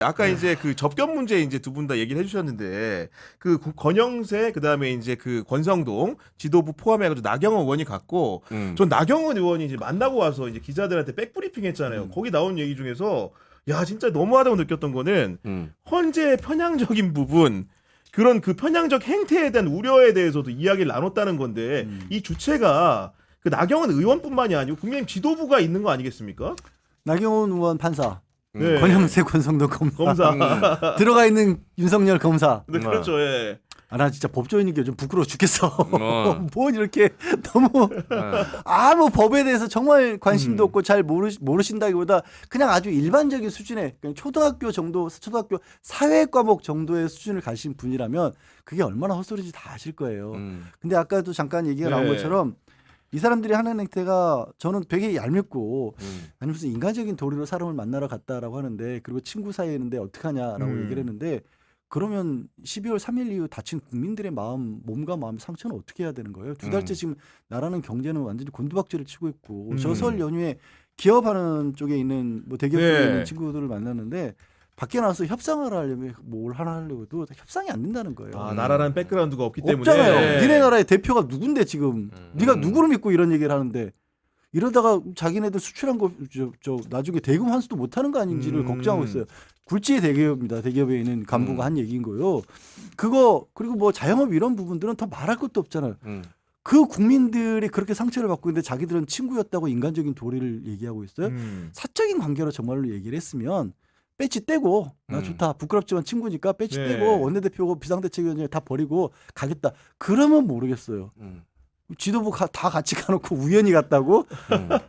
아까 이제 그 접견 문제 이제 두 분 다 얘기를 해주셨는데 그 권영세 그다음에 이제 그 권성동 지도부 포함해가지고 나경원 의원이 갔고 전 나경원 의원이 이제 만나고 와서 이제 기자들한테 백브리핑 했잖아요. 거기 나온 얘기 중에서 야 진짜 너무하다고 느꼈던 거는 헌재의 편향적인 부분 그런 그 편향적 행태에 대한 우려에 대해서도 이야기를 나눴다는 건데 이 주체가 그 나경원 의원뿐만이 아니고 국민의힘 지도부가 있는 거 아니겠습니까? 나경원 의원 판사. 네. 권영세 권성동 검사. 들어가 있는 윤석열 검사. 네, 그렇죠. 예. 아, 나 진짜 법조인인 게 좀 부끄러워 죽겠어. 뭐 이렇게 너무 아무 법에 대해서 정말 관심도 없고 잘 모르신다기보다 그냥 아주 일반적인 수준의 그냥 초등학교 사회 과목 정도의 수준을 가신 분이라면 그게 얼마나 헛소리인지 다 아실 거예요. 근데 아까도 잠깐 얘기가 나온 네. 것처럼 이 사람들이 하는 행태가 저는 되게 얄밉고 아니 무슨 인간적인 도리로 사람을 만나러 갔다라고 하는데 그리고 친구 사이에 있는데 어떡하냐라고 얘기를 했는데 그러면 12월 3일 이후 다친 국민들의 몸과 마음의 상처는 어떻게 해야 되는 거예요? 두 달째 지금 나라는 경제는 완전히 곤두박질을 치고 있고 저 설 연휴에 기업하는 쪽에 있는 뭐 대기업 쪽에 있는 친구들을 만났는데 밖에 나와서 협상을 하려면 뭘 하나 하려고 해도 협상이 안 된다는 거예요. 아, 나라라는 백그라운드가 없기 때문에. 없잖아요. 네. 니네 나라의 대표가 누군데 지금 네가 누구를 믿고 이런 얘기를 하는데 이러다가 자기네들 수출한 거 저 나중에 대금 환수도 못하는 거 아닌지를 걱정하고 있어요. 굴지의 대기업입니다. 대기업에 있는 간부가 한 얘기인 거예요. 그거 그리고 뭐 자영업 이런 부분들은 더 말할 것도 없잖아요. 그 국민들이 그렇게 상처를 받고 있는데 자기들은 친구였다고 인간적인 도리를 얘기하고 있어요. 사적인 관계로 정말로 얘기를 했으면 배지 떼고 나 좋다 부끄럽지만 친구니까 배지 네. 떼고 원내대표고 비상대책위원회 다 버리고 가겠다. 그러면 모르겠어요. 지도부 다 같이 가놓고 우연히 갔다고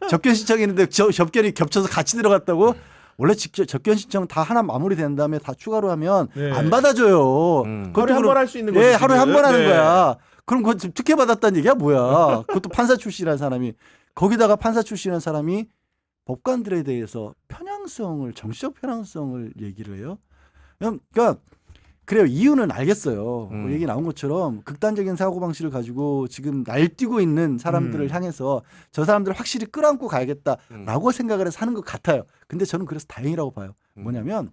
접견 신청했는데 접견이 겹쳐서 같이 들어갔다고 원래 직접 접견 신청 다 하나 마무리된 다음에 다 추가로 하면 네. 안 받아줘요. 하루에 한 번 할 수 있는 거죠. 네, 하루에 한 번 하는 네. 거야. 그럼 그거 지금 특혜 받았다는 얘기야 뭐야? 그것도 판사 출신이라는 사람이 거기다가 판사 출신이라는 사람이 법관들에 대해서 정치적 편향성을 얘기를 해요. 그러니까 그래요. 이유는 알겠어요. 뭐 얘기 나온 것처럼 극단적인 사고방식을 가지고 지금 날뛰고 있는 사람들을 향해서 저 사람들을 확실히 끌어안고 가야겠다라고 생각을 해서 하는 것 같아요. 근데 저는 그래서 다행이라고 봐요. 뭐냐면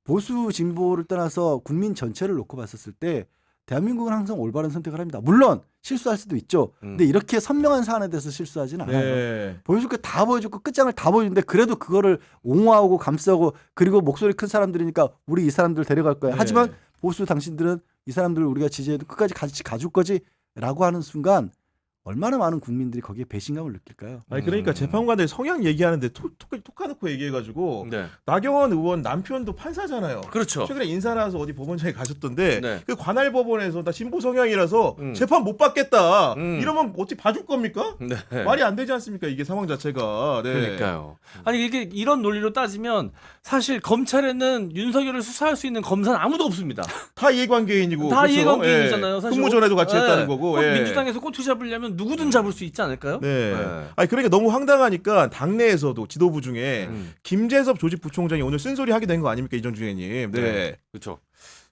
보수 진보를 떠나서 국민 전체를 놓고 봤었을 때 대한민국은 항상 올바른 선택을 합니다. 물론 실수할 수도 있죠. 근데 이렇게 선명한 사안에 대해서 실수하지는 않아요. 네. 보여줄 거 다 보여줬고 끝장을 다 보여주는데 그래도 그거를 옹호하고 감싸고 그리고 목소리 큰 사람들이니까 우리 이 사람들 데려갈 거야. 네. 하지만 보수 당신들은 이 사람들을 우리가 지지해도 끝까지 같이 가줄 거지 라고 하는 순간 얼마나 많은 국민들이 거기에 배신감을 느낄까요? 아니 그러니까 재판관들 성향 얘기하는데 톡 까놓고 얘기해가지고 네. 나경원 의원 남편도 판사잖아요. 그렇죠. 최근에 인사 나와서 어디 법원장에 가셨던데 네. 그 관할 법원에서 나 진보 성향이라서 재판 못 받겠다. 이러면 어떻게 봐줄 겁니까? 네. 말이 안 되지 않습니까? 이게 상황 자체가. 네. 그러니까요. 아니 이게 이런 논리로 따지면 사실 검찰에는 윤석열을 수사할 수 있는 검사는 아무도 없습니다. 다 이해관계인이고 다 그렇죠? 이해관계인이잖아요. 예. 사실 근무 전에도 같이 네. 했다는 거고. 예. 민주당에서 꼬투리 잡으려면 누구든 잡을 수 있지 않을까요? 네. 네. 아니 그러니까 너무 황당하니까 당내에서도 지도부 중에 김재섭 조직부총장이 오늘 쓴소리 하게 된 거 아닙니까 이전 주행님. 네. 그렇죠.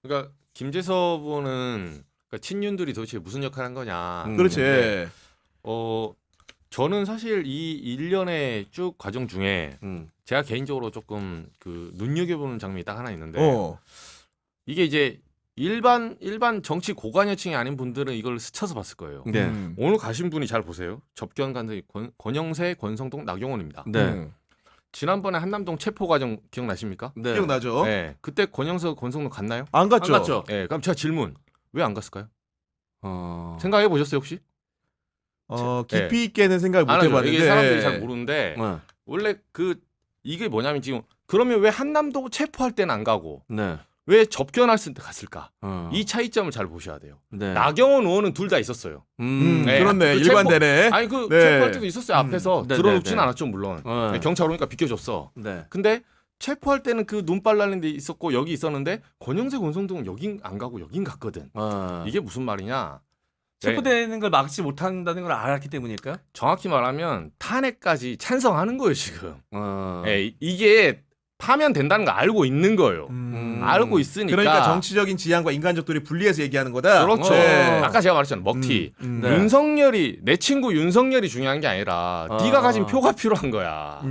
그러니까 김재섭 의원은 그러니까 친윤들이 도대체 무슨 역할을 한 거냐. 그렇지. 근데, 저는 사실 이 일련의 쭉 과정 중에 제가 개인적으로 조금 그 눈여겨보는 장면이 딱 하나 있는데 이게 이제 일반 정치 고관여층이 아닌 분들은 이걸 스쳐서 봤을 거예요. 네. 오늘 가신 분이 잘 보세요. 접견 간의 권영세, 권성동, 나경원입니다. 네. 지난번에 한남동 체포 과정 기억나십니까? 네. 기억나죠? 네. 그때 권영세, 권성동 갔나요? 안 갔죠. 안 갔죠. 네. 그럼 제가 질문. 왜 안 갔을까요? 생각해 보셨어요 혹시? 깊이 있게는 생각을 못 안 하죠. 해봤는데 이게 사람들이 잘 모르는데 네. 원래 이게 뭐냐면 지금 그러면 왜 한남동 체포할 때는 안 가고 네. 왜 접견할 때 갔을까? 어. 이 차이점을 잘 보셔야 돼요. 네. 나경원 의원은 둘 다 있었어요. 그렇네. 그 일관되네. 아니 그 네. 체포할 때도 있었어요. 앞에서 네, 들어놓진 네. 않았죠 물론. 네. 경찰 오니까 비켜줬어. 네. 근데 체포할 때는 그 눈발 날린 데 있었고 여기 있었는데 권영세, 권성동은 여긴 안 가고 여긴 갔거든. 이게 무슨 말이냐? 체포되는 걸 막지 못한다는 걸 알았기 때문일까요? 정확히 말하면 탄핵까지 찬성하는 거예요 지금. 어. 예, 이게 파면된다는 거 알고 있는 거예요. 알고 있으니까. 그러니까 정치적인 지향과 인간적 도리 분리해서 얘기하는 거다. 그렇죠. 네. 아까 제가 말했잖아요. 먹튀. 네. 윤석열이 내 친구 윤석열이 중요한 게 아니라 네가 가진 표가 필요한 거야.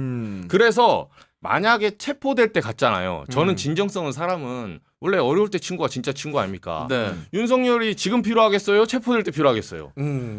그래서 만약에 체포될 때 갔잖아요. 저는 진정성은 사람은 원래 어려울 때 친구가 진짜 친구 아닙니까? 네. 윤석열이 지금 필요하겠어요? 체포될 때 필요하겠어요?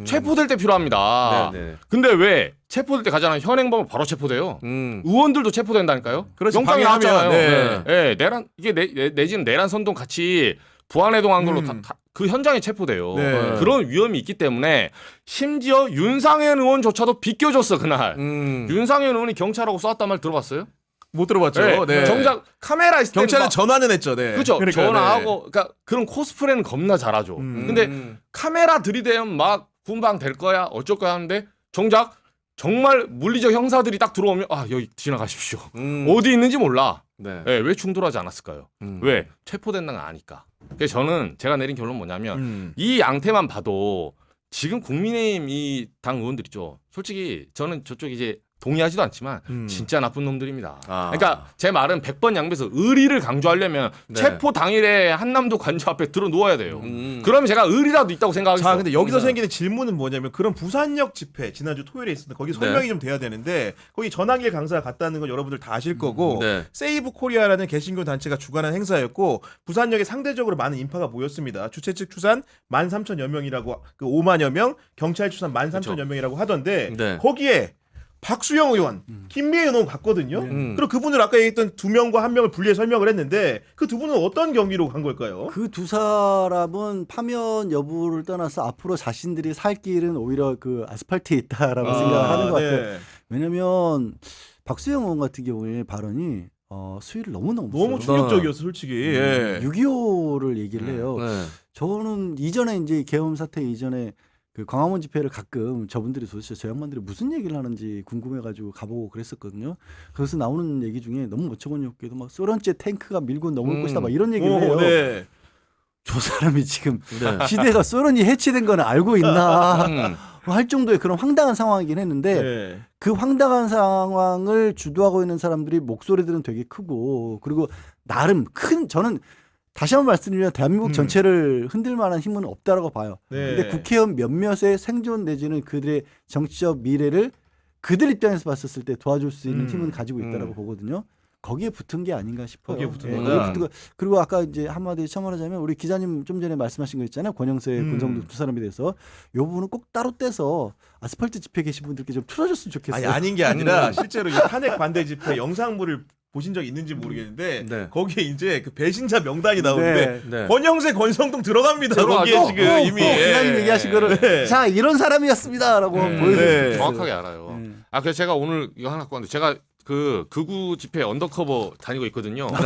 체포될 때 필요합니다. 네. 근데 왜 체포될 때 가잖아요. 현행범은 바로 체포돼요. 의원들도 체포된다니까요. 그렇지, 영장이 방해하면, 나왔잖아요. 네. 네, 내란 이게 내지는 내란 선동 같이 부안해동한 걸로 그 현장에 체포돼요. 네. 그런 위험이 있기 때문에 심지어 윤상현 의원조차도 비껴줬어 그날. 윤상현 의원이 경찰하고 싸웠단 말 들어봤어요? 못 들어봤죠. 네. 정작 카메라 있을 때 경찰은 전화는 했죠. 네. 그렇죠. 그러니까, 전화하고 그러니까 그런 코스프레는 겁나 잘하죠. 근데 카메라 들이대면 막 군방 될 거야 어쩔 거야 하는데 정작 정말 물리적 형사들이 딱 들어오면 아 여기 지나가십시오. 어디 있는지 몰라. 네. 네, 왜 충돌하지 않았을까요? 왜 체포된다는 걸 아니까. 그래서 저는 제가 내린 결론은 뭐냐면 이 양태만 봐도 지금 국민의힘 이 당 의원들 있죠. 솔직히 저는 저쪽 이제 동의하지도 않지만 진짜 나쁜 놈들입니다. 그러니까 제 말은 100번 양보해서 의리를 강조하려면 네. 체포 당일에 한남도 관저 앞에 들어 누워야 돼요. 그러면 제가 의리라도 있다고 생각하겠어요. 자, 근데 여기서 생기는 질문은 뭐냐면 그런 부산역 집회 지난주 토요일에 있었는데 거기 설명이 좀 돼야 되는데 거기 전학일 강사가 갔다는 건 여러분들 다 아실 거고 네. 세이브 코리아라는 개신교 단체가 주관한 행사였고 부산역에 상대적으로 많은 인파가 모였습니다. 주최 측 추산 13,000여 명이라고 그 5만여 명, 경찰 추산 13,000여 명이라고 하던데 네. 거기에 박수영 의원, 김미애 의원 갔거든요. 그리고 그분을 아까 얘기했던 두 명과 한 명을 분리해 설명을 했는데 그 두 분은 어떤 경위로 간 걸까요? 그 두 사람은 파면 여부를 떠나서 앞으로 자신들이 살 길은 오히려 그 아스팔트에 있다라고 생각을 하는 것 같아요. 왜냐면 박수영 의원 같은 경우에 발언이 수위를 너무 너무 충격적이었어, 솔직히. 예. 6.25를 얘기를 해요. 네. 저는 이전에 이제 계엄 사태 이전에 그 광화문 집회를 가끔 저분들이 도대체 저 양반들이 무슨 얘기를 하는지 궁금해가지고 가보고 그랬었거든요. 거기서 나오는 얘기 중에 너무 어처구니 없게도 막 소련제 탱크가 밀고 넘을 것이다 막 이런 얘기를 해요. 네. 저 사람이 지금 시대가 소련이 해체된 건 알고 있나 할 정도의 그런 황당한 상황이긴 했는데 네. 그 황당한 상황을 주도하고 있는 사람들이 목소리들은 되게 크고 그리고 나름 큰 저는 다시 한번 말씀드리면 대한민국 전체를 흔들 만한 힘은 없다라고 봐요. 네. 근데 국회의원 몇몇의 생존 내지는 그들의 정치적 미래를 그들 입장에서 봤었을 때 도와줄 수 있는 힘은 가지고 있다라고 보거든요. 거기에 붙은 게 아닌가 싶어요. 거기에 붙은 예, 거다. 거기에 붙은 거. 그리고 아까 이제 한마디 첨언하자면 우리 기자님 좀 전에 말씀하신 거 있잖아요. 권영세, 권성동 두 사람에 대해서 이 부분은 꼭 따로 떼서 아스팔트 집회 계신 분들께 좀 틀어줬으면 좋겠어요. 아니 아닌 게 아니라 실제로 이 탄핵 반대 집회 영상물을 보신 적 있는지 모르겠는데 네. 거기에 이제 그 배신자 명단이 나오는데 네. 권영세, 권성동 들어갑니다. 들어가죠. 거기에 지금 이미 기자님 얘기하신 거를 네. 자 이런 사람이었습니다라고 네. 보여주세요. 네. 정확하게 알아요. 그래서 제가 오늘 이거 하나 갖고 왔는데 제가 그 극우 집회 언더커버 다니고 있거든요. 네,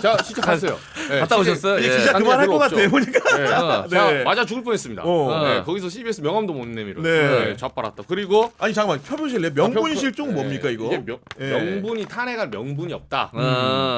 제가 실제 갔어요. 네, 갔다 실제 오셨어요? 이제 예. 기자 딴 그만할 데 것 별로 같아 보니까. 네. 어. 제가 네. 맞아 죽을 뻔했습니다. 어. 네, 거기서 CBS 명함도 못 내밀어. 네. 네, 좌빨았다. 그리고 아니 잠깐만 표본실래 명분 실종 뭡니까 이거? 이게 예. 명분이 탄핵할 명분이 없다.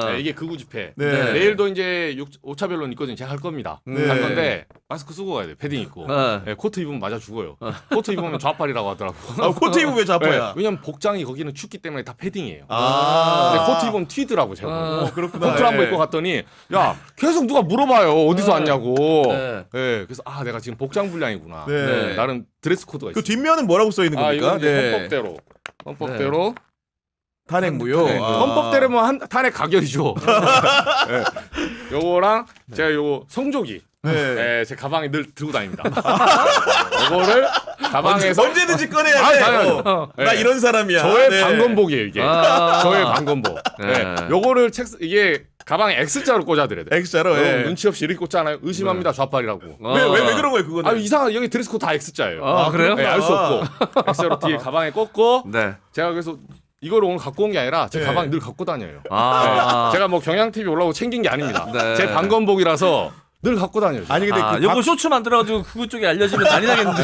네, 이게 극우 집회. 네. 내일도 이제 5차 변론 있거든요. 제가 할 겁니다. 네. 할 건데 마스크 쓰고 가야 돼. 패딩 입고. 네, 코트 입으면 맞아 죽어요. 코트 입으면 좌빨이라고 하더라고. 아, 코트 입으면 왜 자빠야? 네, 왜냐면 복장이 거기는 춥기 때문에 다 패딩이에요. 아. 근데 코트 입으면 튀더라고 제가. 그렇구나. 코트 한번 예. 입고 갔더니 야 계속 누가 물어봐요 어디서 왔냐고. 네. 네, 그래서 아 내가 지금 복장 불량이구나. 네. 네, 나름 드레스 코드가 그 있어. 뒷면은 뭐라고 써 있는 아 겁니까? 이거 이제 헌법대로 탄핵 무효. 네, 아. 헌법대로면 탄핵 가결이죠. 네. 요거랑 제가 요거 성조기. 네. 네, 제 가방에 늘 들고 다닙니다. 요거를 가방에서 언제든지 꺼내야 아, 돼. 당연하죠. 나 네. 이런 사람이야. 저의 네. 방검복이에요 이게. 아. 저의 방검복. 네. 네. 요거를 이게 가방에 X자로 꽂아드려야 돼. X자로. 여러분 예. 눈치 없이 이렇게 꽂잖아요. 의심합니다 좌빨이라고. 왜 그런 거예요 그거는? 아 이상한 여기 드레스 코드 다 X자예요. 아, 그래요? 네, 알 수 없고 X자로 뒤에 가방에 꽂고 네. 제가 그래서 이걸 오늘 갖고 온 게 아니라 제 네. 가방에 늘 갖고 다녀요. 아. 제가 뭐 경향 TV 올라오고 챙긴 게 아닙니다. 네. 제 방검복이라서 늘 갖고 다녀요. 아니 근데 아, 그 요거 쇼츠 만들어가지고 그거 쪽에 알려지면 난리 나겠는데.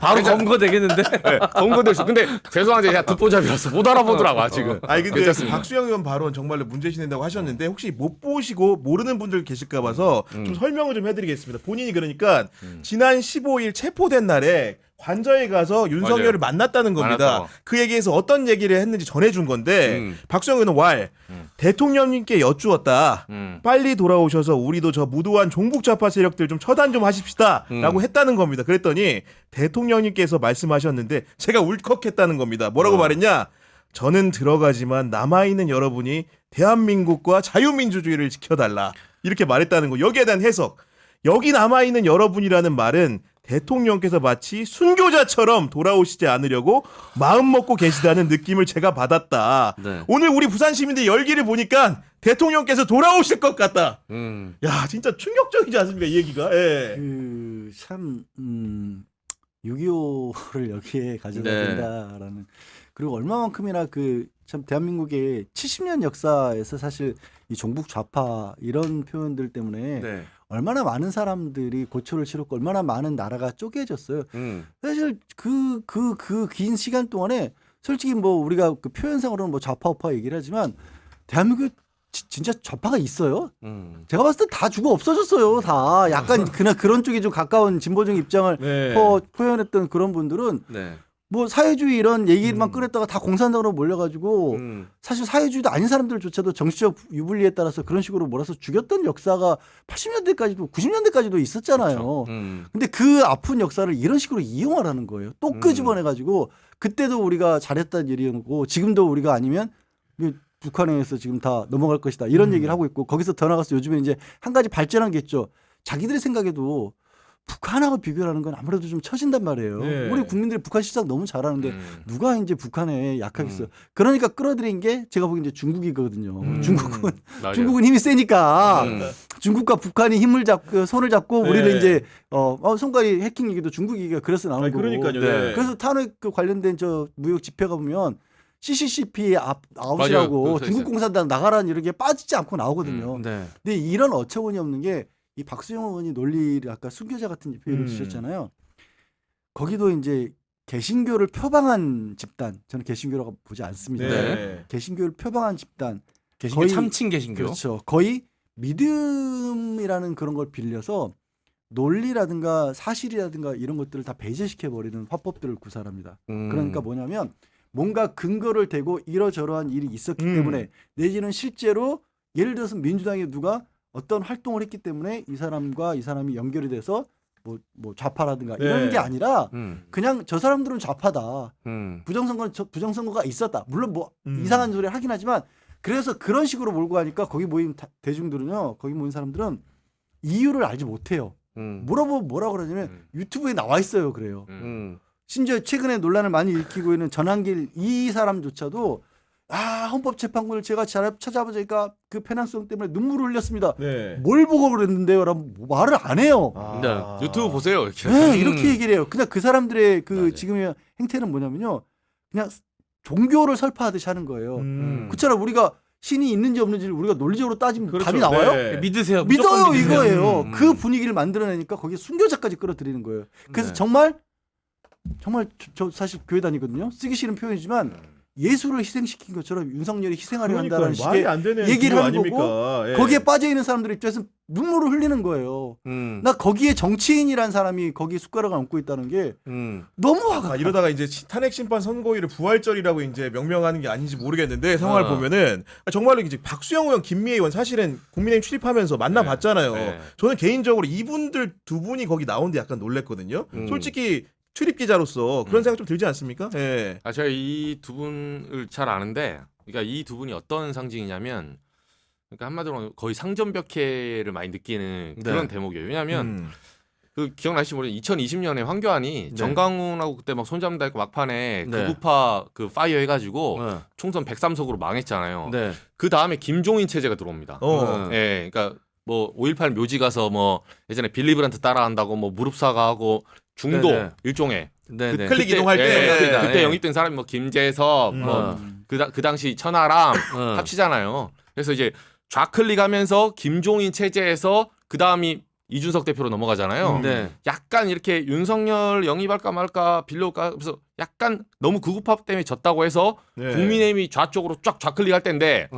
바로 검거 되겠는데. 네, 검거될 수. 근데 죄송한데 제가 듣보잡이라서 못 알아보더라고 아직은. 아니 근데 괜찮습니다. 박수영 의원 발언 정말로 문제시된다고 하셨는데 혹시 못 보시고 모르는 분들 계실까 봐서 좀 설명을 좀 해드리겠습니다. 본인이 그러니까 지난 15일 체포된 날에 관저에 가서 윤석열을 만났다는 겁니다. 만났다고. 그 얘기에서 어떤 얘기를 했는지 전해준 건데 박수영 의원은 왈 대통령님께 여쭈었다. 빨리 돌아오셔서 우리도 저 무도한 종북 좌파 세력들 좀 처단 좀 하십시다라고 했다는 겁니다. 그랬더니 대통령님께서 말씀하셨는데 제가 울컥했다는 겁니다. 뭐라고 말했냐? 저는 들어가지만 남아있는 여러분이 대한민국과 자유민주주의를 지켜달라 이렇게 말했다는 거. 여기에 대한 해석. 여기 남아있는 여러분이라는 말은 대통령께서 마치 순교자처럼 돌아오시지 않으려고 마음 먹고 계시다는 느낌을 제가 받았다. 네. 오늘 우리 부산 시민들 열기를 보니까 대통령께서 돌아오실 것 같다. 음. 야, 진짜 충격적이지 않습니까, 이 얘기가? 예. 참 6.25를 여기에 가져다 네. 된다라는 그리고 얼마만큼이나 그 참 대한민국의 70년 역사에서 사실 이 종북 좌파 이런 표현들 때문에 네. 얼마나 많은 사람들이 고초를 치렀고 얼마나 많은 나라가 쪼개졌어요. 사실 그 긴 시간 동안에 솔직히 뭐 우리가 그 표현상으로는 뭐 좌파 우파 얘기를 하지만 대한민국에 진짜 좌파가 있어요. 제가 봤을 때 다 죽어 없어졌어요. 다 약간 그런 쪽에 좀 가까운 진보적 입장을 네. 표현했던 그런 분들은 네. 뭐 사회주의 이런 얘기만 꺼냈다가 다 공산당으로 몰려가지고 사실 사회주의도 아닌 사람들조차도 정치적 유불리에 따라서 그런 식으로 몰아서 죽였던 역사가 80년대까지도 90년대까지도 있었잖아요. 근데 그 아픈 역사를 이런 식으로 이용하라는 거예요. 또 끄집어내가지고 그때도 우리가 잘했다는 일이고 지금도 우리가 아니면 북한에서 지금 다 넘어갈 것이다 이런 얘기를 하고 있고 거기서 더 나가서 요즘에 이제 한 가지 발전한 게 있죠. 자기들의 생각에도 북한하고 비교하는 건 아무래도 좀 처진단 말이에요. 네. 우리 국민들이 북한 시장 너무 잘하는데 누가 이제 북한에 약하겠어요. 그러니까 끌어들인 게 제가 보기엔 이제 중국이거든요. 맞아요. 중국은 힘이 세니까 중국과 북한이 힘을 잡고 손을 잡고 네. 우리는 이제 손가락이 해킹 얘기도 중국 얘기가 그래서 나오는 아니, 거고. 그러니까요. 네. 그래서 탄핵 그 관련된 저 무역 집회가 보면 CCCP 맞아요. 아웃이라고 그거 중국 있어요. 공산당 나가라는 이런 게 빠지지 않고 나오거든요. 네. 근데 이런 어처구니 없는 게 이 박수영 의원이 논리를 아까 순교자 같은 표현을 주셨잖아요. 거기도 이제 개신교를 표방한 집단, 저는 개신교라고 보지 않습니다. 네. 개신교를 표방한 집단, 개신교 거의- 참칭 개신교. 그렇죠. 거의 믿음이라는 그런 걸 빌려서 논리라든가 사실이라든가 이런 것들을 다 배제시켜 버리는 화법들을 구사합니다. 그러니까 뭐냐면 뭔가 근거를 대고 이러저러한 일이 있었기 때문에 내지는 실제로 예를 들어서 민주당에 누가 어떤 활동을 했기 때문에 이 사람과 이 사람이 연결이 돼서 뭐 좌파라든가 이런 네. 게 아니라 음. 그냥 저 사람들은 좌파다. 음. 부정선거가 있었다. 물론 뭐 음. 이상한 소리를 하긴 하지만 그래서 그런 식으로 몰고 가니까 거기 모인 대중들은요. 거기 모인 사람들은 이유를 알지 못해요. 물어보면 뭐라 그러냐면 유튜브에 나와 있어요. 그래요. 심지어 최근에 논란을 많이 일으키고 있는 전한길 이 사람조차도 헌법재판관을 제가 잘 찾아보니까 그 편향성 때문에 눈물을 흘렸습니다. 네. 뭘 보고 그랬는데요? 라고 말을 안 해요. 네. 유튜브 보세요. 이렇게. 네, 이렇게 얘기를 해요. 그냥 그 사람들의 그 맞아요. 지금의 행태는 뭐냐면요. 그냥 종교를 설파하듯이 하는 거예요. 음. 그렇잖아. 우리가 신이 있는지 없는지를 우리가 논리적으로 따지면 그렇죠. 답이 나와요? 네. 믿으세요. 믿어요 무조건 믿으세요. 이거예요. 음. 그 분위기를 만들어내니까 거기에 순교자까지 끌어들이는 거예요. 그래서 네. 정말 저 사실 교회 다니거든요. 쓰기 싫은 표현이지만 예수를 희생시킨 것처럼 윤석열이 희생하려 한다는 그러니까 말이 식의 안 되는 얘기를 비유 하는 아닙니까? 예. 거기에 빠져 있는 사람들 입장에서 눈물을 흘리는 거예요. 나 거기에 정치인이란 사람이 거기에 숟가락을 얹고 있다는 게 너무 화가 나. 이러다가 이제 탄핵 심판 선고일을 부활절이라고 이제 명명하는 게 아닌지 모르겠는데 상황을 보면은 정말로 이제 박수영 의원, 김미애 의원 사실은 국민의힘 출입하면서 만나봤잖아요. 네. 저는 개인적으로 이분들 두 분이 거기 나오는데 약간 놀랬거든요. 솔직히 출입 기자로서 그런 생각 좀 들지 않습니까? 예. 제가 이 두 분을 잘 아는데, 그러니까 이 두 분이 어떤 상징이냐면, 그러니까 한마디로 거의 상전벽해를 많이 느끼는 그런 대목이에요. 왜냐하면 그 기억나시죠? 모르 2020년에 황교안이 정강훈하고 그때 막 손잡는다 했고 막판에 극우파 그 파이어 해가지고 총선 103석으로 망했잖아요. 네. 그 다음에 김종인 체제가 들어옵니다. 어. 예, 그러니까 뭐 5.18 묘지 가서 뭐 예전에 빌리브란트 따라한다고 뭐 무릎 사가하고 중도 네네. 일종의 네네. 클릭 그때, 이동할 때. 예, 그때 예. 영입된 사람이 뭐 김재섭, 뭐 그 당시 천하람 합치잖아요. 그래서 이제 좌클릭하면서 김종인 체제에서 그 다음이 이준석 대표로 넘어가잖아요. 네. 약간 이렇게 윤석열 영입할까 말까 빌려올까 그래서 약간 너무 극우파 때문에 졌다고 해서 네. 국민의힘이 좌쪽으로 쫙 좌클릭할 때인데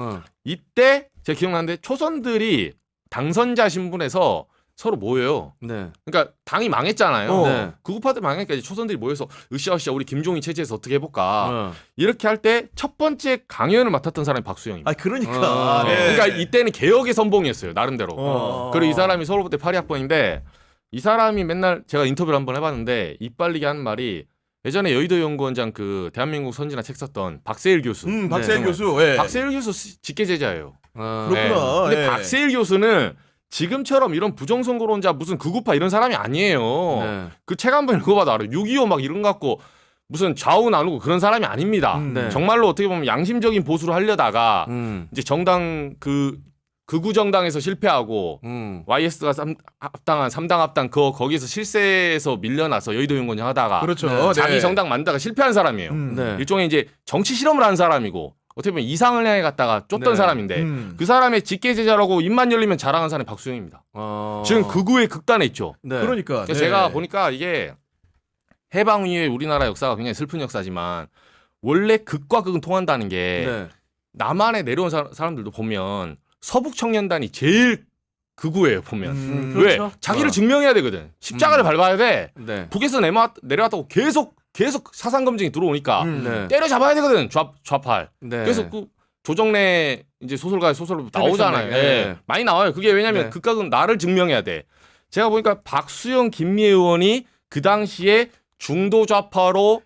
이때 제가 기억나는데 초선들이 당선자 신분에서 서로 모여요. 네. 그러니까 당이 망했잖아요. 네. 극우파들 망하니까 이제 초선들이 모여서 으쌰으쌰 우리 김종인 체제에서 어떻게 해볼까 이렇게 할 때 첫 번째 강연을 맡았던 사람이 박수영입니다. 아 그러니까. 네. 그러니까 이때는 개혁의 선봉이었어요 나름대로. 그리고 이 사람이 서울부대 82학번인데 이 사람이 맨날 제가 인터뷰를 한번 해봤는데 입 발리게 하는 말이 예전에 여의도 연구원장 그 대한민국 선진화 책 썼던 박세일 교수. 박세일 네. 교수. 예. 박세일 교수 직계 제자예요. 그렇구나. 근데 예. 박세일 교수는 지금처럼 이런 부정선거론자 무슨 극우파 이런 사람이 아니에요. 네. 그 책 한 번 읽어봐도 알아요. 6.25 막 이런 거 갖고 무슨 좌우 나누고 그런 사람이 아닙니다. 네. 정말로 어떻게 보면 양심적인 보수를 하려다가 이제 정당 극우 정당에서 실패하고 YS가 합당한 3당 합당 거기에서 실세에서 밀려나서 여의도 연구원 하다가 그렇죠. 네. 자기 네. 정당 만다가 실패한 사람이에요. 네. 일종의 이제 정치 실험을 한 사람이고 어떻게 보면 이상을 향해 갔다가 쫓던 네. 사람인데 그 사람의 직계 제자라고 입만 열리면 자랑한 사람이 박수영입니다. 지금 극우의 극단에 있죠. 네. 그러니까. 그래서 네. 제가 보니까 이게 해방 이후에 우리나라 역사가 굉장히 슬픈 역사지만 원래 극과 극은 통한다는 게 네. 남한에 내려온 사람들도 보면 서북 청년단이 제일 극우예요 보면. 왜? 그렇죠. 자기를 증명해야 되거든. 십자가를 밟아야 돼. 네. 북에서 내려왔다고 계속 사상 검증이 들어오니까 네. 때려잡아야 되거든. 좌팔. 네. 그래서 그 조정래 이제 소설가의 소설로 나오잖아요. 네. 예. 많이 나와요. 그게 왜냐면 네. 극각은 나를 증명해야 돼. 제가 보니까 박수영, 김미애 의원이 그 당시에 중도 좌파로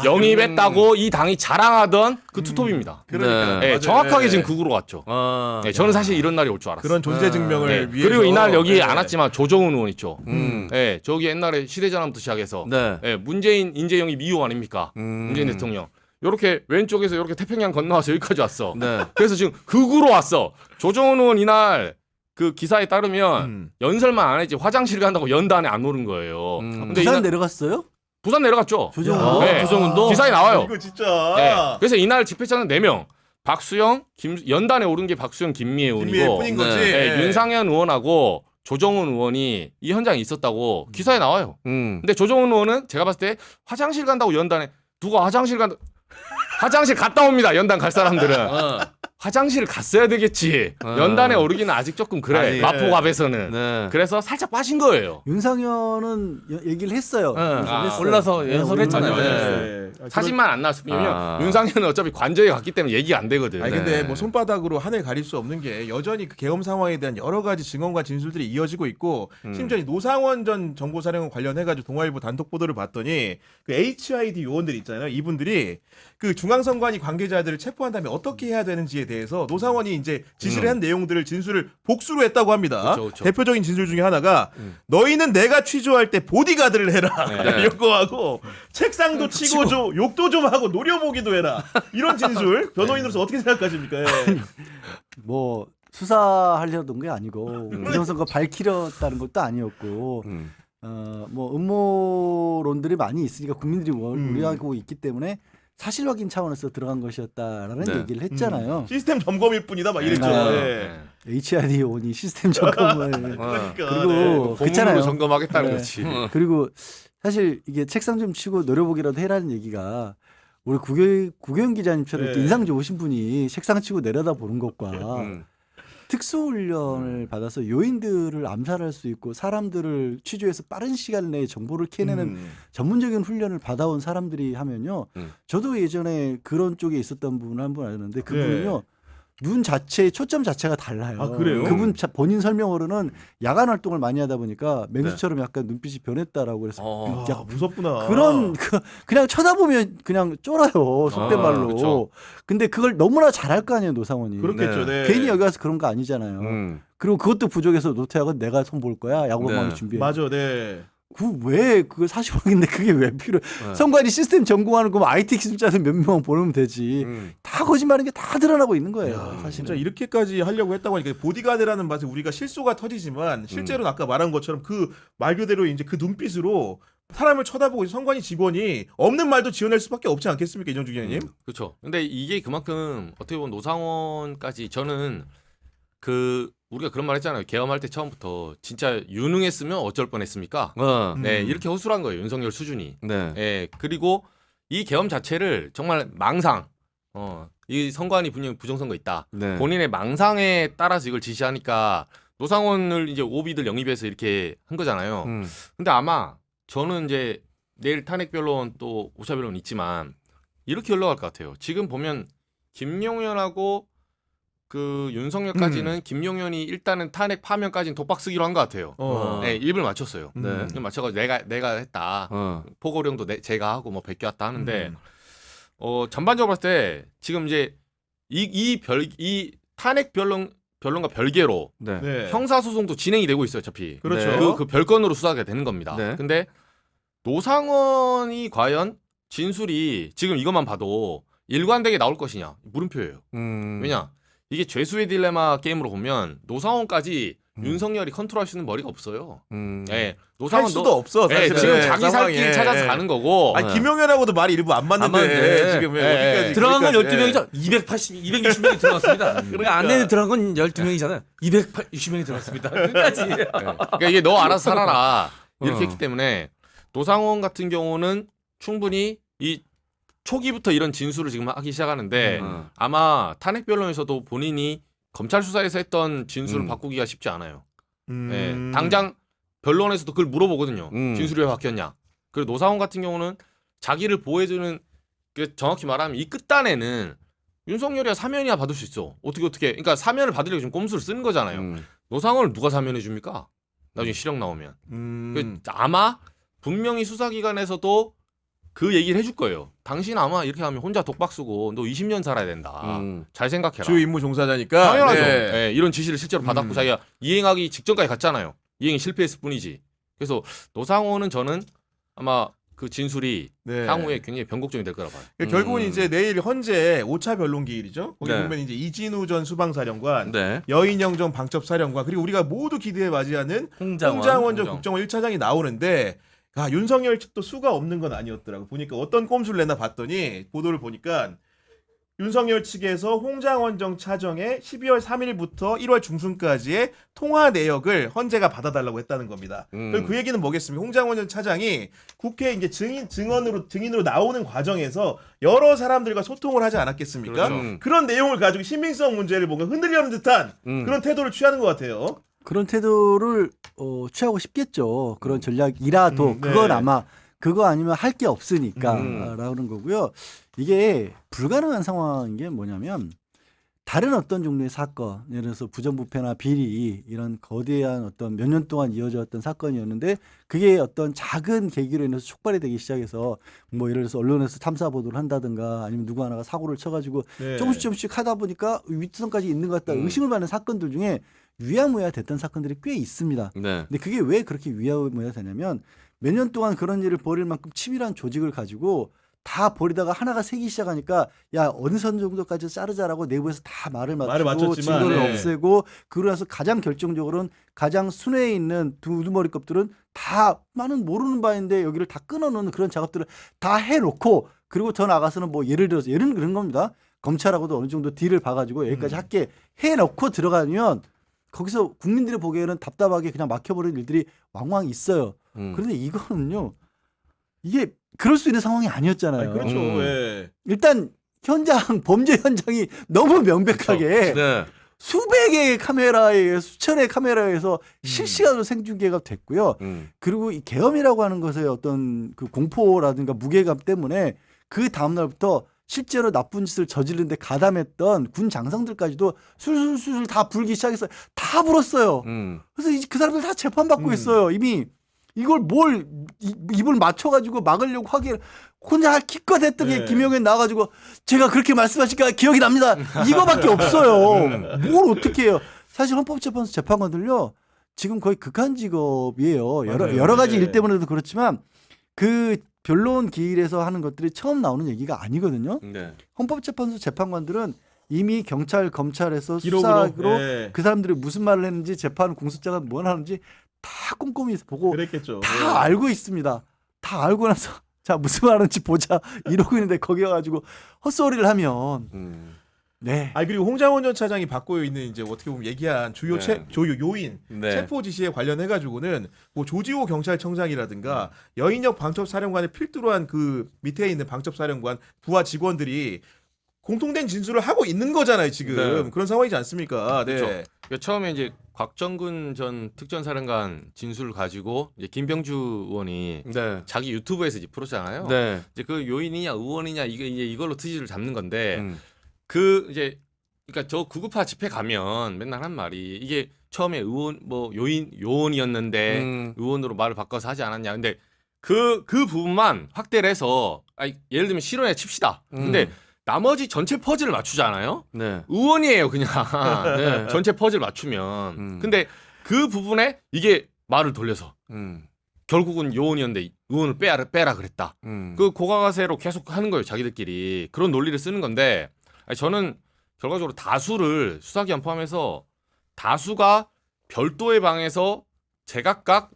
영입했다고 이 당이 자랑하던 그 투톱입니다. 그러니까. 네. 예, 맞아요. 정확하게 예. 지금 극으로 갔죠. 예, 저는 사실 이런 날이 올 줄 알았어요. 그런 존재 증명을 예. 위해서. 그리고 이날 여기 네. 안 왔지만 조정훈 의원 있죠. 음. 예, 저기 옛날에 시대전환부터 시작해서 네. 예, 문재인 인재 영입 2호 아닙니까? 문재인 대통령. 요렇게 왼쪽에서 요렇게 태평양 건너와서 여기까지 왔어. 네. 그래서 지금 극으로 왔어. 조정훈 의원 이날 그 기사에 따르면 연설만 안 했지 화장실 간다고 연단에 안 오른 거예요. 근데 부산 이날 내려갔어요? 부산 내려갔죠. 조정훈? 네. 조정훈도 기사에 나와요. 이거 진짜. 네. 그래서 이날 집회자는 4명. 박수영, 연단에 오른 게 박수영, 김미애 김미애 의원이고 뿐인 거지. 네, 예. 윤상현 의원하고 조정훈 의원이 이 현장에 있었다고 기사에 나와요. 근데 조정훈 의원은 제가 봤을 때 화장실 간다고 연단에 누가 화장실 간다 화장실 갔다 옵니다. 연단 갈 사람들은 화장실 갔어야 되겠지. 연단에 오르기는 아직 조금 그래. 아직, 마포갑에서는. 네. 그래서 살짝 빠진 거예요. 윤상현은 얘기를 했어요. 아, 올라서 연설했잖아요. 네. 사진만 안 나왔을 뿐이면 아. 윤상현은 어차피 관저에 갔기 때문에 얘기가 안 되거든. 아니 네. 근데 뭐 손바닥으로 하늘 가릴 수 없는 게 여전히 그 계엄 상황에 대한 여러 가지 증언과 진술들이 이어지고 있고 심지어 이 노상원 전 정보사령관 관련해가지고 동아일보 단독 보도를 봤더니 그 HID 요원들 있잖아요. 이분들이 그 중앙선관위 관계자들을 체포한 다음에 어떻게 해야 되는지에 대해서 노상원이 이제 지시를 한 내용들을 진술을 복수로 했다고 합니다. 그렇죠, 그렇죠. 대표적인 진술 중에 하나가 너희는 내가 취조할 때 보디가드를 해라 네. 이런 거 하고 책상도 치고 좀 욕도 좀 하고 노려보기도 해라 이런 진술 변호인으로서 어떻게 생각하십니까? 예. 뭐 수사하려던 게 아니고 부정선거 밝히려다는 것도 아니었고 뭐 음모론들이 많이 있으니까 국민들이 우려하고 있기 때문에 사실 확인 차원에서 들어간 것이었다라는 네. 얘기를 했잖아요. 시스템 점검일 뿐이다 막 이랬죠. 네. 예. HRD 요원이 시스템 점검을 그러니까, 그리고 본문으로 그렇잖아요. 점검하겠다는 네. 거지. 그리고 사실 이게 책상 좀 치고 노려보기라도 해라는 얘기가 우리 구경 기자님처럼 이렇게 네. 인상 좋으신 분이 책상 치고 내려다 보는 것과 음. 특수훈련을 받아서 요인들을 암살할 수 있고 사람들을 취조해서 빠른 시간 내에 정보를 캐내는 전문적인 훈련을 받아온 사람들이 하면요. 저도 예전에 그런 쪽에 있었던 분 한 분 아는데 그분은요. 눈 자체의 초점 자체가 달라요. 아, 그래요? 그분 본인 설명으로는 야간 활동을 많이 하다 보니까 맹수처럼 약간 눈빛이 변했다라고 그래서 야, 무섭구나. 그런 그냥 쳐다보면 그냥 쫄아요 속된 말로. 그쵸. 근데 그걸 너무나 잘할 거 아니에요 노상원이. 그렇겠죠. 네. 괜히 여기 와서 그런 거 아니잖아요. 그리고 그것도 부족해서 노태학은 내가 손 볼 거야 야구방망이 네. 준비해. 맞아, 네. 왜 그거 사실인데 그게 왜 필요해? 선관위 시스템 전공하는 거면 IT 기술자는 몇 명 보내면 되지. 다 거짓말인 게 다 드러나고 있는 거예요. 사실. 진짜 이렇게까지 하려고 했다고 하니까 보디가드라는 맛에 우리가 실수가 터지지만 실제로는 아까 말한 것처럼 그 말 그대로 이제 그 눈빛으로 사람을 쳐다보고 선관위 직원이 없는 말도 지어낼 수밖에 없지 않겠습니까, 이정주 기자님? 그렇죠. 근데 이게 그만큼 어떻게 보면 노상원까지 저는 우리가 그런 말 했잖아요. 계엄할 때 처음부터 진짜 유능했으면 어쩔 뻔했습니까? 네, 이렇게 허술한 거예요. 윤석열 수준이. 네. 예, 그리고 이 계엄 자체를 정말 망상. 이 선관위 분명 부정선거 있다. 네. 본인의 망상에 따라서 이걸 지시하니까 노상원을 이제 오비들 영입해서 이렇게 한 거잖아요. 근데 아마 저는 이제 내일 탄핵 변론 또 오차 변론 있지만 이렇게 흘러갈 것 같아요. 지금 보면 김용현하고 그 윤석열까지는 김용현이 일단은 탄핵 파면까지는 독박 쓰기로 한 것 같아요. 네, 입을 맞췄어요. 네. 입을 맞춰가지고 내가 했다. 포고령도 제가 하고 뭐 베꼈다 하는데 전반적으로 봤을 때 지금 이제 이 탄핵 변론과 별개로 네. 네. 형사소송도 진행이 되고 있어요. 어차피 그렇죠. 네. 그 별건으로 수사가 되는 겁니다. 네. 근데 노상원이 과연 진술이 지금 이것만 봐도 일관되게 나올 것이냐 물음표예요. 왜냐 이게 죄수의 딜레마 게임으로 보면 노상원까지 윤석열이 컨트롤할 수 있는 머리가 없어요. 네, 할 노상원 수도 없어. 네, 사실은. 지금 자기 살 상황에. 길 찾아서 가는 거고. 아니 김용현하고도 말이 일부 안 맞는데, 맞는데. 지금 네. 어디까지 들어간 건 거기까지. 12명이죠. 260명이 들어갔습니다. 그러니까 안에 들어간 건 12명이잖아요. 260명이 들어갔습니다. 끝까지. 네. 그러니까 이게 너 알아서 살아라 이렇게 했기 때문에 노상원 같은 경우는 충분히 이 초기부터 이런 진술을 지금 하기 시작하는데 아마 탄핵 변론에서도 본인이 검찰 수사에서 했던 진술을 바꾸기가 쉽지 않아요. 네, 당장 변론에서도 그걸 물어보거든요. 진술이 왜 바뀌었냐. 그리고 노상원 같은 경우는 자기를 보호해주는 그 정확히 말하면 이 끝단에는 윤석열이야 사면이야 받을 수 있어. 어떻게 그러니까 사면을 받으려고 지금 꼼수를 쓰는 거잖아요. 노상원을 누가 사면해 줍니까? 나중에 실형 나오면. 그 아마 분명히 수사기관에서도 그 얘기를 해줄 거예요. 당신 아마 이렇게 하면 혼자 독박 쓰고 너 20년 살아야 된다. 잘 생각해라. 주요 임무 종사자니까. 당연하죠. 네. 네, 이런 지시를 실제로 받았고 자기가 이행하기 직전까지 갔잖아요. 이행이 실패했을 뿐이지. 그래서 노상원은 저는 아마 그 진술이 네. 향후에 굉장히 변곡점이 될 거라 봐요. 그러니까 결국은 이제 내일 헌재 5차 변론 기일이죠. 거기 네. 보면 이제 이진우 전 수방사령관, 네. 여인영 전 방첩사령관, 그리고 우리가 모두 기대에 맞이하는 홍장원 전 국정원 1차장이 나오는데 윤석열 측도 수가 없는 건 아니었더라고. 보니까 어떤 꼼수를 내나 봤더니 보도를 보니까 윤석열 측에서 홍장원 전 차장의 12월 3일부터 1월 중순까지의 통화 내역을 헌재가 받아달라고 했다는 겁니다. 그리고 그 얘기는 뭐겠습니까? 홍장원 전 차장이 국회 이제 증인으로 나오는 과정에서 여러 사람들과 소통을 하지 않았겠습니까? 그렇죠. 그런 내용을 가지고 신빙성 문제를 뭔가 흔들려는 듯한 그런 태도를 취하는 것 같아요. 그런 태도를 취하고 싶겠죠. 그런 전략이라도 네. 그건 아마 그거 아니면 할 게 없으니까라는 거고요. 이게 불가능한 상황인 게 뭐냐면 다른 어떤 종류의 사건, 예를 들어서 부정부패나 비리 이런 거대한 어떤 몇 년 동안 이어졌던 사건이었는데 그게 어떤 작은 계기로 인해서 촉발이 되기 시작해서 뭐 예를 들어서 언론에서 탐사 보도를 한다든가 아니면 누구 하나가 사고를 쳐가지고 네. 조금씩 하다 보니까 윗선까지 있는 것 같다 의심을 받는 사건들 중에 위야무야 됐던 사건들이 꽤 있습니다. 네. 근데 그게 왜 그렇게 위야무야 되냐면 몇 년 동안 그런 일을 벌일 만큼 치밀한 조직을 가지고 다 버리다가 하나가 새기 시작하니까 야 어느 선 정도까지 자르자라고 내부에서 다 말을 맞추고 맞췄지만, 증거를 네. 없애고 그러고 나서 가장 결정적으로는 가장 순회에 있는 두 우두머리급들은 다 나는 모르는 바인데 여기를 다 끊어놓는 그런 작업들을 다 해놓고 그리고 더 나가서는 뭐 예를 들어서 예를 그런 겁니다. 검찰하고도 어느 정도 딜을 봐가지고 여기까지 할게 해놓고 들어가면 거기서 국민들이 보기에는 답답하게 그냥 막혀버리는 일들이 왕왕 있어요. 그런데 이거는요. 이게 그럴 수 있는 상황이 아니었잖아요. 아니, 그렇죠. 예. 일단 범죄 현장이 너무 명백하게 네. 수백 개의 카메라에 수천의 카메라에서 실시간으로 생중계가 됐고요. 그리고 이 계엄이라고 하는 것의 어떤 그 공포라든가 무게감 때문에 그 다음 날부터 실제로 나쁜 짓을 저지르는데 가담했던 군 장성들까지도 술술술 다 불기 시작했어요. 다 불었어요. 그래서 이제 그 사람들 다 재판받고 있어요. 이미 이걸 뭘 입을 맞춰가지고 막으려고 하기에 혼자 기껏 했던 게 네. 김용현 나와가지고 제가 그렇게 말씀하시니까 기억이 납니다. 이거밖에 없어요. 뭘 어떻게 해요. 사실 헌법재판소 재판관들요. 지금 거의 극한 직업이에요. 맞아요. 여러 가지 네. 일 때문에도 그렇지만 그 변론 기일에서 하는 것들이 처음 나오는 얘기가 아니거든요. 네. 헌법재판소 재판관들은 이미 경찰, 검찰에서 기록으로 수사로 예. 그 사람들이 무슨 말을 했는지 재판 공소장은 뭘 하는지 다 꼼꼼히 보고 그랬겠죠. 다 알고 있습니다. 다 알고 나서 자 무슨 말 하는지 보자 이러고 있는데 거기 가가지고 헛소리를 하면 네. 아 그리고 홍장원 전 차장이 받고 있는 이제 어떻게 보면 얘기한 주요 네. 조요 요인 네. 체포 지시에 관련해 가지고는 뭐 조지호 경찰청장이라든가 여인혁 방첩사령관의 필두로 한 그 밑에 있는 방첩사령관 부하 직원들이 공통된 진술을 하고 있는 거잖아요 지금. 네. 그런 상황이지 않습니까? 네. 그렇죠. 그러니까 처음에 이제 곽정근 전 특전사령관 진술을 가지고 이제 김병주 의원이 네. 자기 유튜브에서 이제 풀었잖아요. 네. 이제 그 요인이냐 의원이냐 이게 이제 이걸로 트집을 잡는 건데 음. 그 이제 그러니까 저 구급파 집회 가면 맨날 한 말이 이게 처음에 의원 뭐 요원이었는데 의원으로 말을 바꿔서 하지 않았냐. 근데 그 부분만 확대를 해서 예를 들면 실언에 칩시다. 근데 나머지 전체 퍼즐을 맞추잖아요. 네. 의원이에요 그냥. 네. 전체 퍼즐 맞추면. 근데 그 부분에 이게 말을 돌려서 결국은 요원이었는데 의원을 빼라 그랬다. 그 고가가세로 계속 하는 거예요 자기들끼리. 그런 논리를 쓰는 건데 저는 결과적으로 다수를 수사기관 포함해서 다수가 별도의 방에서 제각각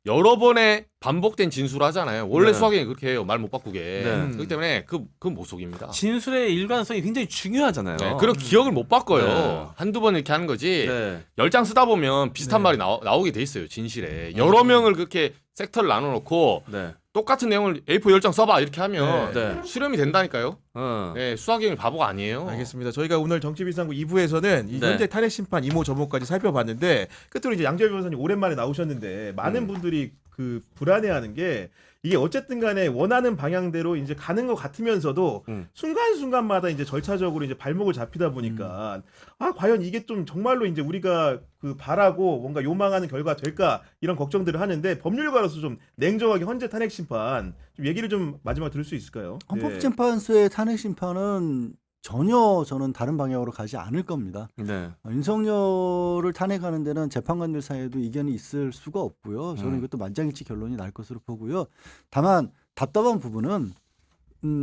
여러 번의 반복된 진술을 하잖아요. 원래 네. 수사기관이 그렇게 해요. 말 못 바꾸게. 네. 그렇기 때문에 그건 모속입니다. 진술의 일관성이 굉장히 중요하잖아요. 네, 그리고 기억을 못 바꿔요. 네. 한두 번 이렇게 하는 거지. 네. 10장 쓰다 보면 비슷한 말이 나오게 돼 있어요. 진실에. 여러 명을 그렇게 섹터를 나눠놓고 네. 똑같은 내용을 A4 10장 써봐 이렇게 하면 네. 수렴이 된다니까요. 어. 네, 수사기관이 바보가 아니에요. 알겠습니다. 저희가 오늘 정치비상구 2부에서는 이 네. 현재 탄핵 심판 이모 저모까지 살펴봤는데 끝으로 이제 양재열 변호사님 오랜만에 나오셨는데 많은 분들이 그 불안해하는 게 이게 어쨌든 간에 원하는 방향대로 이제 가는 것 같으면서도 순간순간마다 이제 절차적으로 이제 발목을 잡히다 보니까 아 과연 이게 좀 정말로 이제 우리가 그 바라고 뭔가 요망하는 결과 될까 이런 걱정들을 하는데 법률가로서 좀 냉정하게 현재 탄핵 심판 좀 얘기를 좀 마지막 들을 수 있을까요? 네. 헌법재판소의 탄핵 심판은 전혀 저는 다른 방향으로 가지 않을 겁니다. 네. 윤석열을 탄핵하는 데는 재판관들 사이에도 이견이 있을 수가 없고요. 저는 이것도 만장일치 결론이 날 것으로 보고요. 다만 답답한 부분은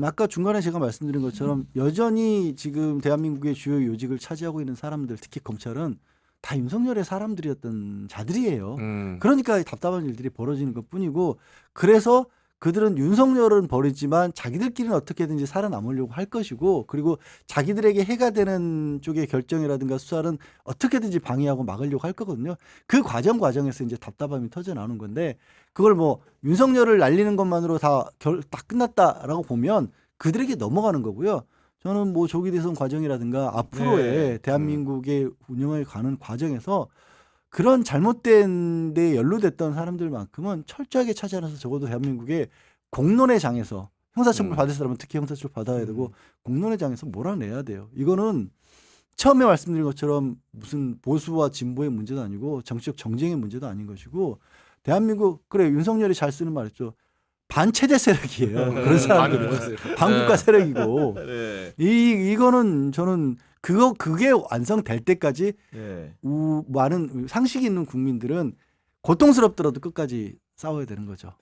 아까 중간에 제가 말씀드린 것처럼 여전히 지금 대한민국의 주요 요직을 차지하고 있는 사람들, 특히 검찰은 다 윤석열의 사람들이었던 자들이에요. 그러니까 답답한 일들이 벌어지는 것뿐이고, 그래서 그들은 윤석열은 버리지만 자기들끼리는 어떻게든지 살아남으려고 할 것이고, 그리고 자기들에게 해가 되는 쪽의 결정이라든가 수사는 어떻게든지 방해하고 막으려고 할 거거든요. 그 과정에서 이제 답답함이 터져 나오는 건데, 그걸 뭐 윤석열을 날리는 것만으로 다 끝났다라고 보면 그들에게 넘어가는 거고요. 저는 뭐 조기 대선 과정이라든가 앞으로의 대한민국의 운영을 가는 과정에서 그런 잘못된 데 연루됐던 사람들만큼은 철저하게 찾아내서 적어도 대한민국의 공론의 장에서 형사처벌 받을 사람은 특히 형사처벌 받아야 되고 공론의 장에서 몰아내야 돼요. 이거는 처음에 말씀드린 것처럼 무슨 보수와 진보의 문제도 아니고 정치적 정쟁의 문제도 아닌 것이고, 대한민국 그래 윤석열이 잘 쓰는 말이죠. 반체제 세력이에요. 그런 사람들은 반국가 세력이고 네. 이거는 저는 그게 완성될 때까지 네. 많은 상식이 있는 국민들은 고통스럽더라도 끝까지 싸워야 되는 거죠.